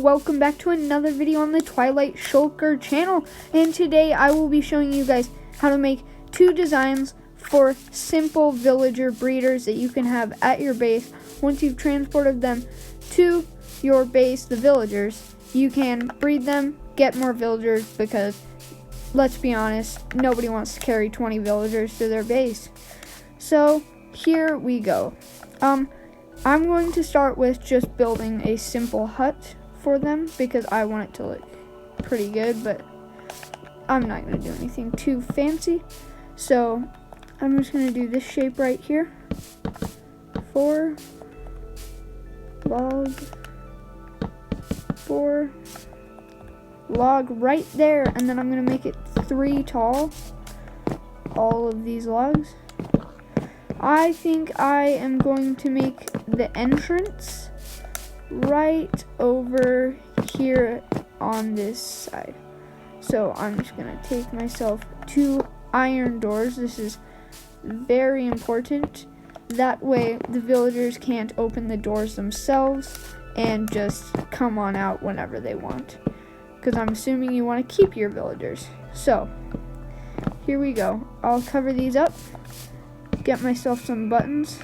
welcome back to another video on the Twilight Shulker channel. And today I will be showing you guys how to make two designs for simple villager breeders that you can have at your base. Once you've transported them to your base, the villagers, you can breed them, get more villagers, because let's be honest, nobody wants to carry 20 villagers to their base. So here we go. I'm going to start with just building a simple hut for them because I want it to look pretty good, but I'm not going to do anything too fancy. So I'm just going to do this shape right here. 4 log right there, and then I'm going to make it 3 tall, all of these logs. I think I am going to make the entrance right over here on this side. So I'm just going to take myself 2 iron doors. This is very important. That way the villagers can't open the doors themselves and just come on out whenever they want, because I'm assuming you want to keep your villagers. So here we go. I'll cover these up, get myself some buttons,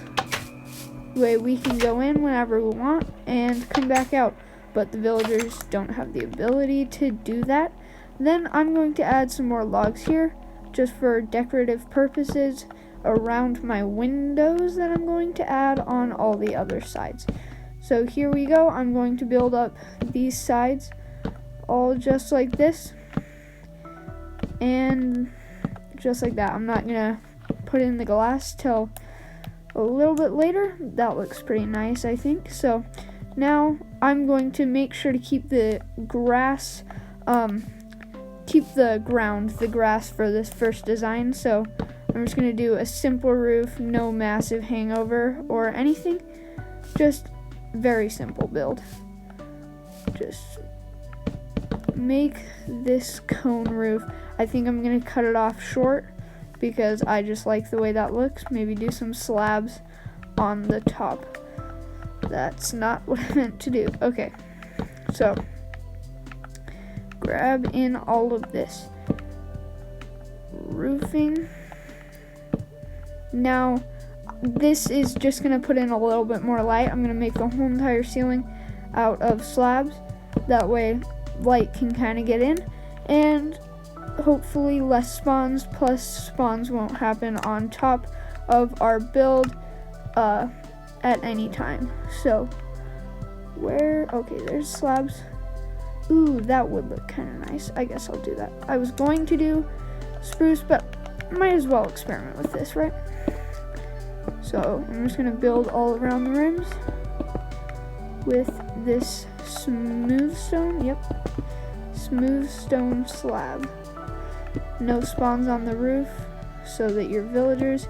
the way we can go in whenever we want and come back out, but the villagers don't have the ability to do that. Then I'm going to add some more logs here just for decorative purposes around my windows that I'm going to add on all the other sides. So here we go. I'm going to build up these sides all just like this and just like that. I'm not gonna put in the glass till a little bit later. That looks pretty nice, I think. So now I'm going to make sure to keep the grass, keep the grass for this first design. So I'm just gonna do a simple roof, no massive hangover or anything, just very simple build. Just make this cone roof. I think I'm gonna cut it off short because I just like the way that looks. Maybe do some slabs on the top. That's not what I meant to do. Okay, so grab in all of this roofing. Now this is just gonna put in a little bit more light. I'm gonna make the whole entire ceiling out of slabs. That way light can kind of get in, and hopefully less spawns, plus spawns won't happen on top of our build at any time. So okay, there's slabs. Ooh, that would look kind of nice. I guess I'll do that. I was going to do spruce, but might as well experiment with this, right? So I'm just gonna build all around the rims with this smooth stone. Yep, smooth stone slab. No spawns on the roof so that your villagers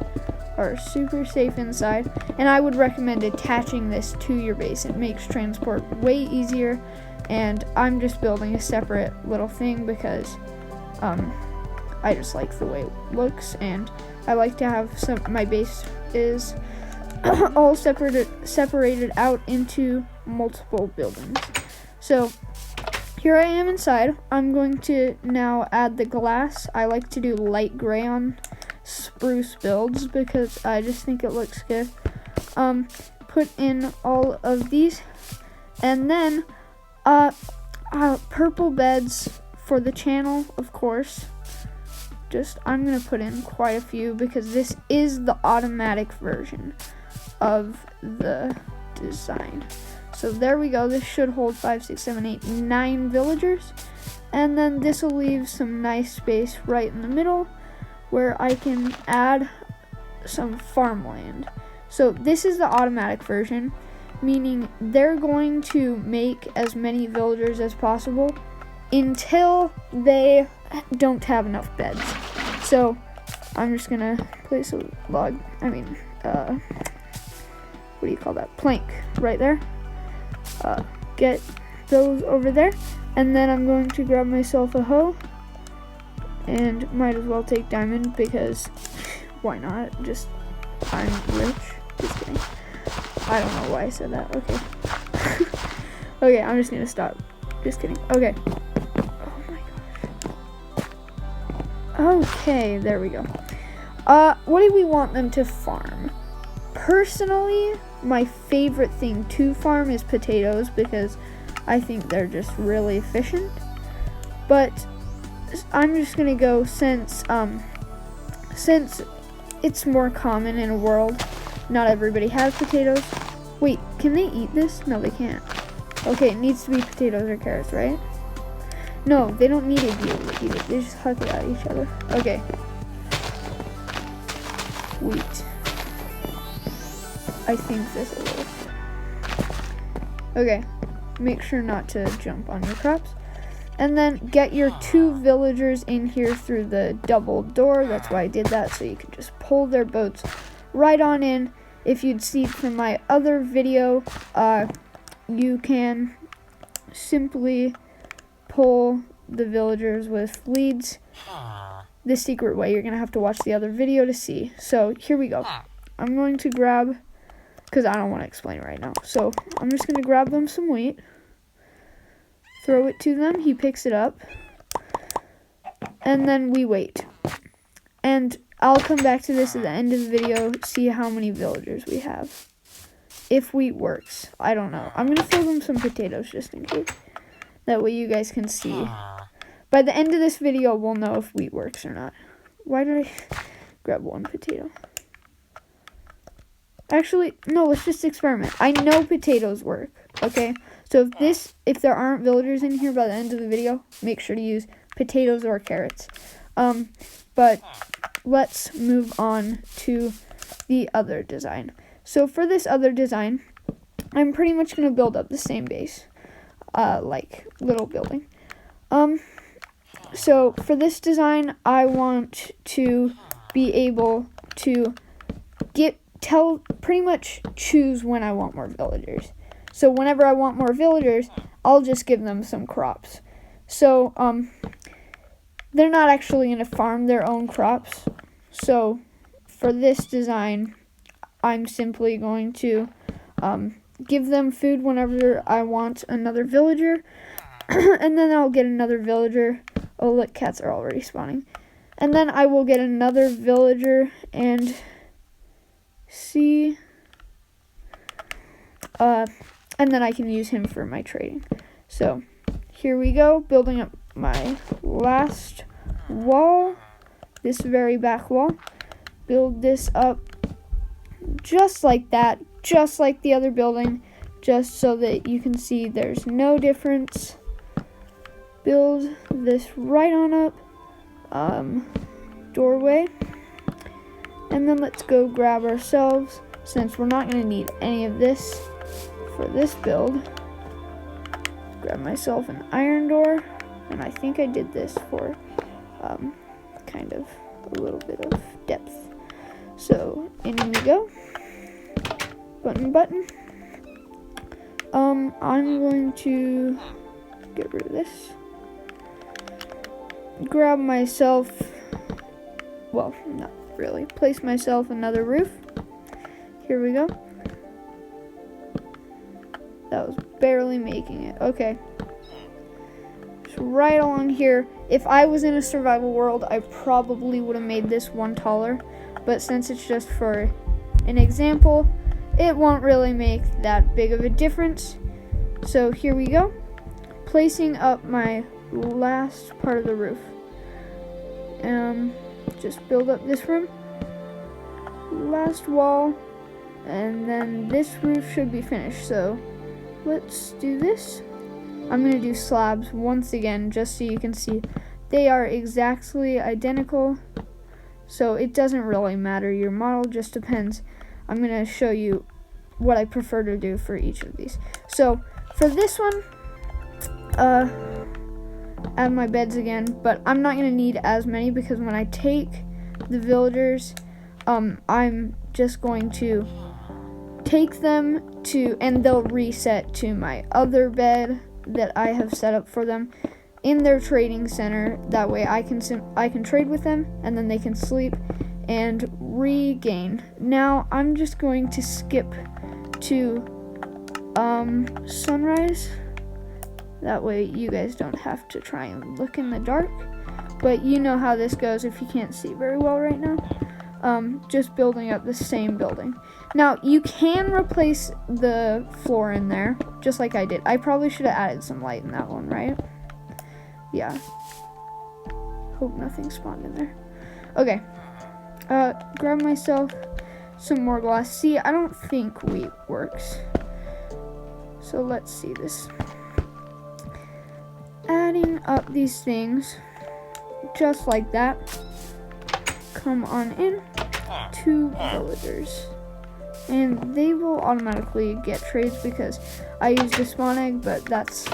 are super safe inside. And I would recommend attaching this to your base. It makes transport way easier, and I'm just building a separate little thing because I just like the way it looks, and I like to have my base is all separated out into multiple buildings. So here I am inside. I'm going to now add the glass. I like to do light gray on spruce builds because I just think it looks good. Put in all of these, and then purple beds for the channel, of course. I'm gonna put in quite a few because this is the automatic version of the design. So there we go. This should hold 5, 6, 7, 8, 9 villagers. And then this will leave some nice space right in the middle where I can add some farmland. So this is the automatic version, meaning they're going to make as many villagers as possible until they don't have enough beds. So I'm just gonna place a log, what do you call that? Plank right there. Get those over there, and then I'm going to grab myself a hoe, and might as well take diamond because why not? I'm rich. Just kidding. I don't know why I said that. Okay. Okay, I'm just gonna stop Just kidding. Okay. Oh my gosh. Okay, there we go. What do we want them to farm? Personally, my favorite thing to farm is potatoes because I think they're just really efficient. But I'm just gonna go since it's more common in a world, not everybody has potatoes. Wait, can they eat this? No, they can't. Okay, it needs to be potatoes or carrots, right? No, they don't need to be able to eat it. They just huck it at each other. Okay. Wheat. I think this will work. Okay. Make sure not to jump on your crops. And then get your 2 villagers in here through the double door. That's why I did that, so you can just pull their boats right on in. If you'd see from my other video, you can simply pull the villagers with leads the secret way. You're going to have to watch the other video to see. So here we go. I'm going to grab, because I don't want to explain right now. So I'm just going to grab them some wheat. Throw it to them. He picks it up. And then we wait. And I'll come back to this at the end of the video, see how many villagers we have. If wheat works. I don't know. I'm going to throw them some potatoes just in case. That way you guys can see. By the end of this video, we'll know if wheat works or not. Why did I grab 1 potato? Actually, no, let's just experiment. I know potatoes work, okay? So if there aren't villagers in here by the end of the video, make sure to use potatoes or carrots. But let's move on to the other design. So for this other design, I'm pretty much going to build up the same base, like little building. So for this design, I want to be able to pretty much choose when I want more villagers. So whenever I want more villagers, I'll just give them some crops. So they're not actually going to farm their own crops. So for this design, I'm simply going to give them food whenever I want another villager. And then I'll get another villager. Oh, look, cats are already spawning. And then I will get another villager and see. And then I can use him for my trading. So here we go, building up my last wall, this very back wall. Build this up just like that, just like the other building, just so that you can see there's no difference. Build this right on up, doorway, and then let's go grab ourselves, since we're not going to need any of this for this build. Grab myself an iron door, and I think I did this for kind of a little bit of depth. So in we go. Button. I'm going to get rid of this. Grab myself, well, not really, place myself another roof. Here we go. That was barely making it. Okay. Just right along here. If I was in a survival world, I probably would have made this one taller. But since it's just for an example, it won't really make that big of a difference. So here we go. Placing up my last part of the roof. Just build up this room. Last wall. And then this roof should be finished. So let's do this. I'm going to do slabs once again just so you can see they are exactly identical. So it doesn't really matter. Your model just depends. I'm going to show you what I prefer to do for each of these. So for this one, add my beds again, but I'm not going to need as many because when I take the villagers, I'm just going to take them to, and they'll reset to my other bed that I have set up for them in their trading center. That way I can trade with them, and then they can sleep and regain. Now I'm just going to skip to sunrise, That way you guys don't have to try and look in the dark. But you know how this goes if you can't see very well right now. Just building up the same building. Now, you can replace the floor in there, just like I did. I probably should have added some light in that one, right? Yeah. Hope nothing spawned in there. Okay. Grab myself some more glass. See, I don't think wheat works. So let's see this. Adding up these things, just like that. Come on in. 2 villagers. And they will automatically get trades because I used a spawn egg, but that's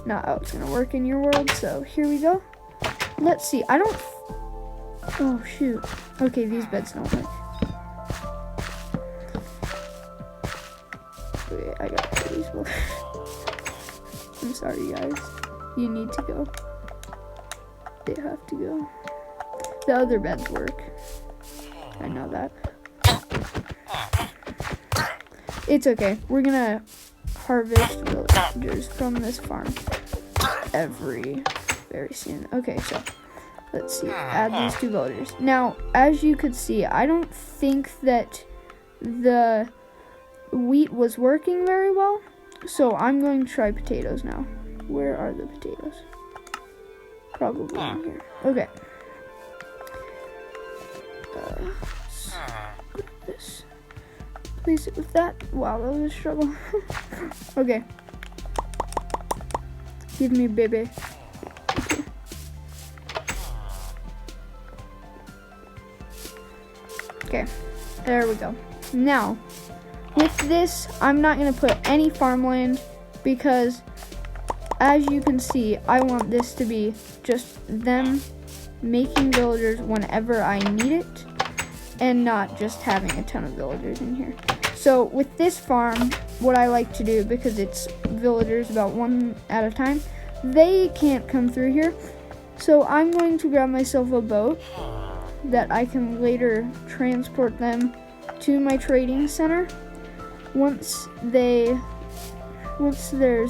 not how it's gonna work in your world. So here we go. Let's see. I don't. Oh shoot. Okay, these beds don't work. Wait, I got these ones. I'm sorry, guys. You need to go. They have to go. The other beds work. I know that. It's okay. We're gonna harvest villagers from this farm very soon. Okay, so let's see. Add these 2 villagers. Now, as you could see, I don't think that the wheat was working very well. So I'm going to try potatoes now. Where are the potatoes? Probably in here. Okay. This. Place it with that. Wow, that was a struggle. Okay. Give me baby. Okay. Okay. There we go. Now, with this, I'm not going to put any farmland because, as you can see, I want this to be just them making villagers whenever I need it and not just having a ton of villagers in here. So with this farm, what I like to do, because it's villagers about 1 at a time, they can't come through here. So I'm going to grab myself a boat that I can later transport them to my trading center. Once there's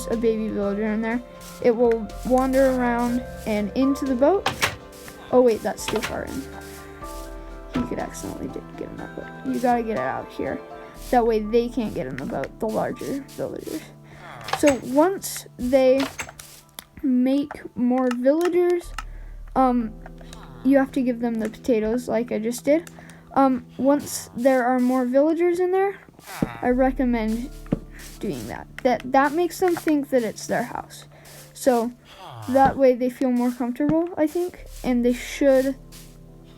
a baby villager in there, it will wander around and into the boat. Oh wait, that's too far in. He could accidentally get in that boat. You gotta get it out here. That way they can't get in the boat, the larger villagers. So once they make more villagers, you have to give them the potatoes like I just did. Once there are more villagers in there, I recommend doing that. That makes them think that it's their house. So that way they feel more comfortable, I think, and they should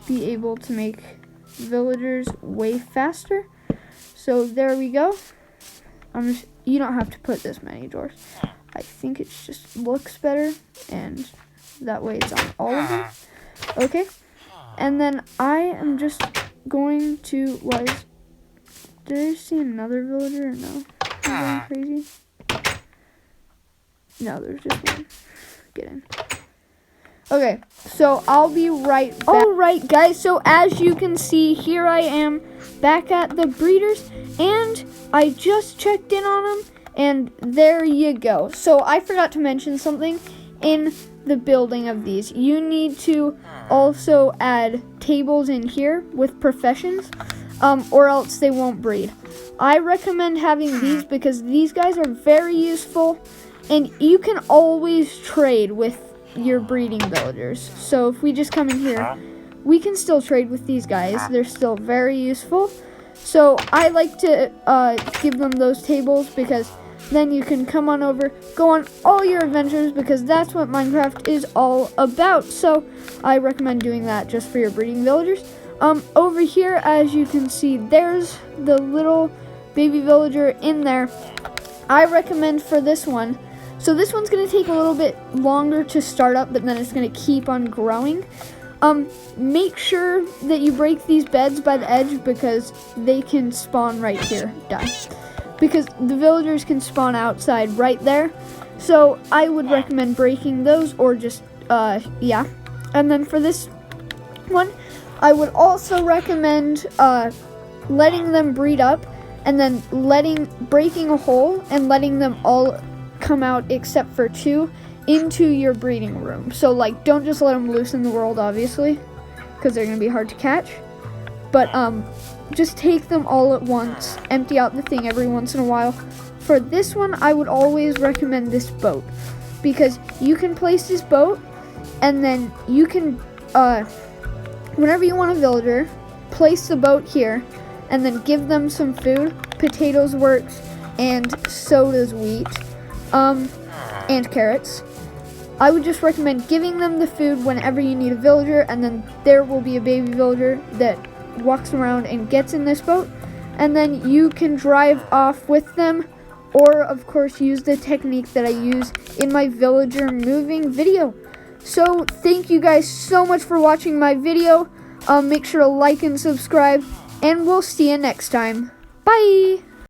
be able to make villagers way faster. So there we go. You don't have to put this many doors. I think it just looks better, and that way it's on all of them. Okay, and then I am just going to, did I see another villager or no? Am I going crazy? No, there's just one. Get in. Okay, so I'll be right back. Alright guys, so as you can see, here I am back at the breeders, and I just checked in on them, and there you go. So I forgot to mention something in the building of these. You need to also add tables in here with professions, or else they won't breed. I recommend having these because these guys are very useful, and you can always trade with your breeding villagers. So if we just come in here, we can still trade with these guys. They're still very useful. So I like to give them those tables because then you can come on over, go on all your adventures, because that's what Minecraft is all about. So I recommend doing that just for your breeding villagers. Over here, as you can see, there's the little baby villager in there. I recommend for this one, so this one's going to take a little bit longer to start up, but then it's going to keep on growing. Make sure that you break these beds by the edge because they can spawn right here. Die. Because the villagers can spawn outside right there. So I would recommend breaking those, or just, yeah. And then for this one, I would also recommend letting them breed up, and then breaking a hole and letting them all come out except for 2 into your breeding room. So like, don't just let them loose in the world, obviously, because they're gonna be hard to catch. But just take them all at once, empty out the thing every once in a while. For this one, I would always recommend this boat, because you can place this boat, and then you can, whenever you want a villager, place the boat here, and then give them some food. Potatoes works, and so does wheat, and carrots. I would just recommend giving them the food whenever you need a villager, and then there will be a baby villager that walks around and gets in this boat, and then you can drive off with them, or of course use the technique that I use in my villager moving video. So thank you guys so much for watching my video. Make sure to like and subscribe, and we'll see you next time. Bye!